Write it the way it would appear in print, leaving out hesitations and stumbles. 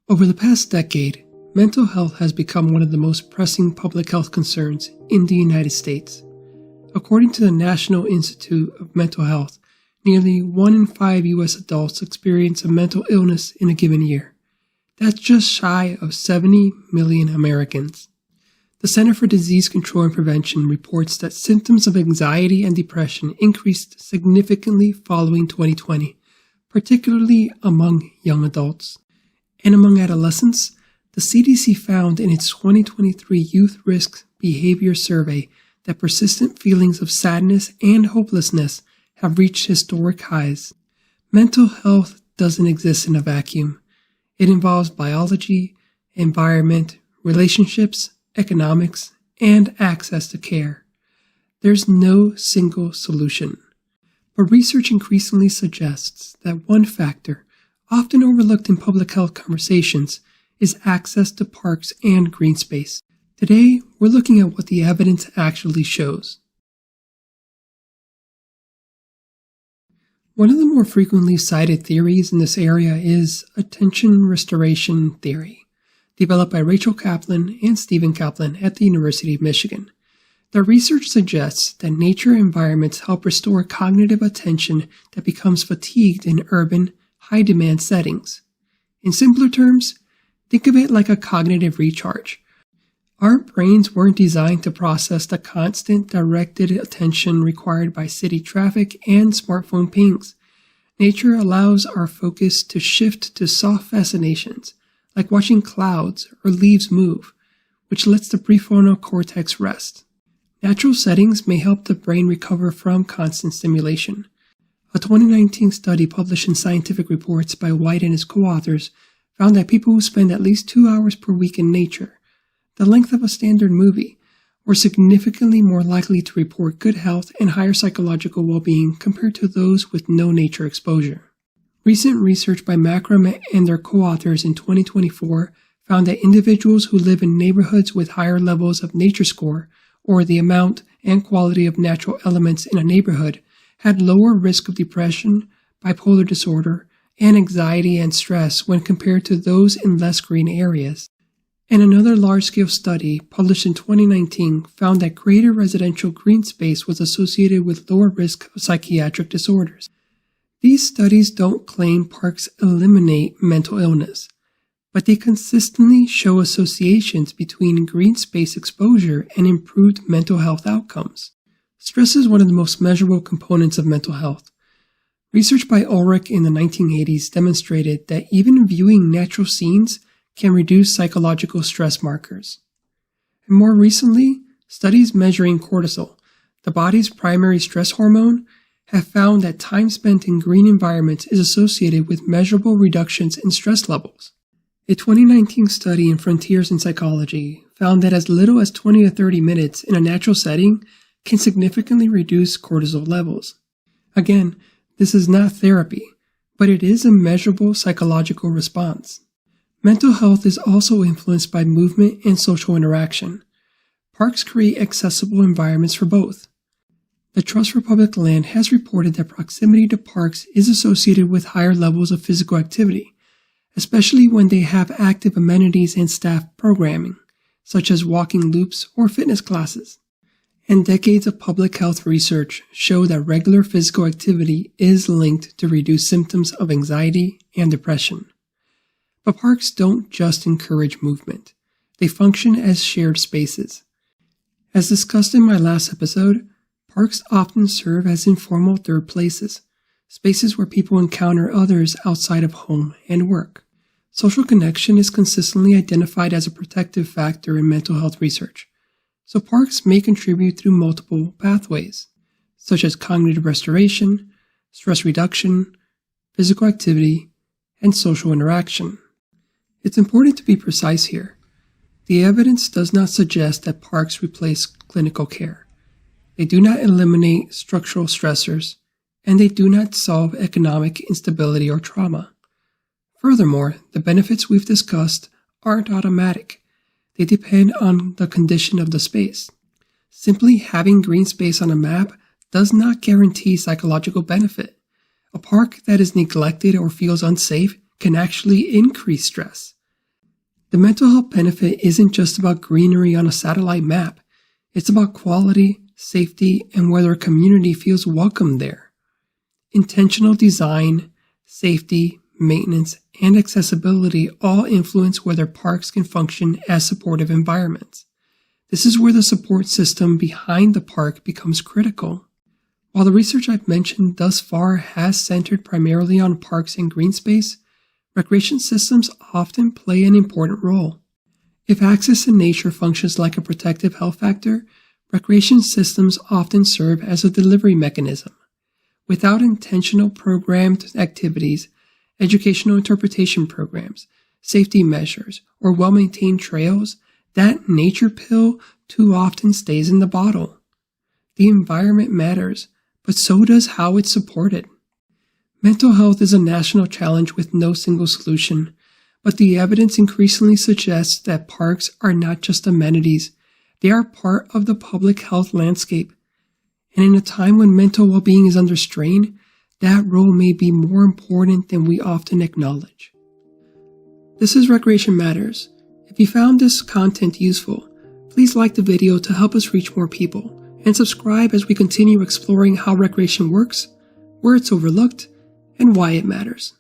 Over the past decade, mental health has become one of the most pressing public health concerns in the United States. According to the National Institute of Mental Health, nearly 1 in 5 U.S. adults experience a mental illness in a given year. That's just shy of 70 million Americans. The Center for Disease Control and Prevention reports that symptoms of anxiety and depression increased significantly following 2020, particularly among young adults. And among adolescents, the CDC found in its 2023 Youth Risk Behavior Survey that persistent feelings of sadness and hopelessness have reached historic highs. Mental health doesn't exist in a vacuum. It involves biology, environment, relationships, economics, and access to care. There's no single solution. But research increasingly suggests that one factor, often overlooked in public health conversations, is access to parks and green space. Today, we're looking at what the evidence actually shows. One of the more frequently cited theories in this area is attention restoration theory, developed by Rachel Kaplan and Stephen Kaplan at the University of Michigan. Their research suggests that nature environments help restore cognitive attention that becomes fatigued in urban, high-demand settings. In simpler terms, think of it like a cognitive recharge. Our brains weren't designed to process the constant directed attention required by city traffic and smartphone pings. Nature allows our focus to shift to soft fascinations, like watching clouds or leaves move, which lets the prefrontal cortex rest. Natural settings may help the brain recover from constant stimulation. A 2019 study published in Scientific Reports by White and his co-authors found that people who spend at least 2 hours per week in nature, the length of a standard movie, were significantly more likely to report good health and higher psychological well-being compared to those with no nature exposure. Recent research by Makram and their co-authors in 2024 found that individuals who live in neighborhoods with higher levels of nature score, or the amount and quality of natural elements in a neighborhood, had lower risk of depression, bipolar disorder, and anxiety and stress when compared to those in less green areas. And another large-scale study, published in 2019, found that greater residential green space was associated with lower risk of psychiatric disorders. These studies don't claim parks eliminate mental illness, but they consistently show associations between green space exposure and improved mental health outcomes. Stress is one of the most measurable components of mental health. Research by Ulrich in the 1980s demonstrated that even viewing natural scenes can reduce psychological stress markers. And more recently, studies measuring cortisol, the body's primary stress hormone, have found that time spent in green environments is associated with measurable reductions in stress levels. A 2019 study in Frontiers in Psychology found that as little as 20 to 30 minutes in a natural setting can significantly reduce cortisol levels. Again, this is not therapy, but it is a measurable psychological response. Mental health is also influenced by movement and social interaction. Parks create accessible environments for both. The Trust for Public Land has reported that proximity to parks is associated with higher levels of physical activity, especially when they have active amenities and staff programming, such as walking loops or fitness classes. And decades of public health research show that regular physical activity is linked to reduced symptoms of anxiety and depression. But parks don't just encourage movement. They function as shared spaces. As discussed in my last episode, parks often serve as informal third places, spaces where people encounter others outside of home and work. Social connection is consistently identified as a protective factor in mental health research, so parks may contribute through multiple pathways, such as cognitive restoration, stress reduction, physical activity, and social interaction. It's important to be precise here. The evidence does not suggest that parks replace clinical care. They do not eliminate structural stressors, and they do not solve economic instability or trauma. Furthermore, the benefits we've discussed aren't automatic. They depend on the condition of the space. Simply having green space on a map does not guarantee psychological benefit. A park that is neglected or feels unsafe can actually increase stress. The mental health benefit isn't just about greenery on a satellite map. It's about quality, safety, and whether a community feels welcome there. Intentional design, safety, maintenance, and accessibility all influence whether parks can function as supportive environments. This is where the support system behind the park becomes critical. While the research I've mentioned thus far has centered primarily on parks and green space, recreation systems often play an important role. If access to nature functions like a protective health factor, recreation systems often serve as a delivery mechanism. Without intentional programmed activities, educational interpretation programs, safety measures, or well-maintained trails, that nature pill too often stays in the bottle. The environment matters, but so does how it's supported. Mental health is a national challenge with no single solution, but the evidence increasingly suggests that parks are not just amenities, they are part of the public health landscape. And in a time when mental well-being is under strain, that role may be more important than we often acknowledge. This is Recreation Matters. If you found this content useful, please like the video to help us reach more people, and subscribe as we continue exploring how recreation works, where it's overlooked, and why it matters.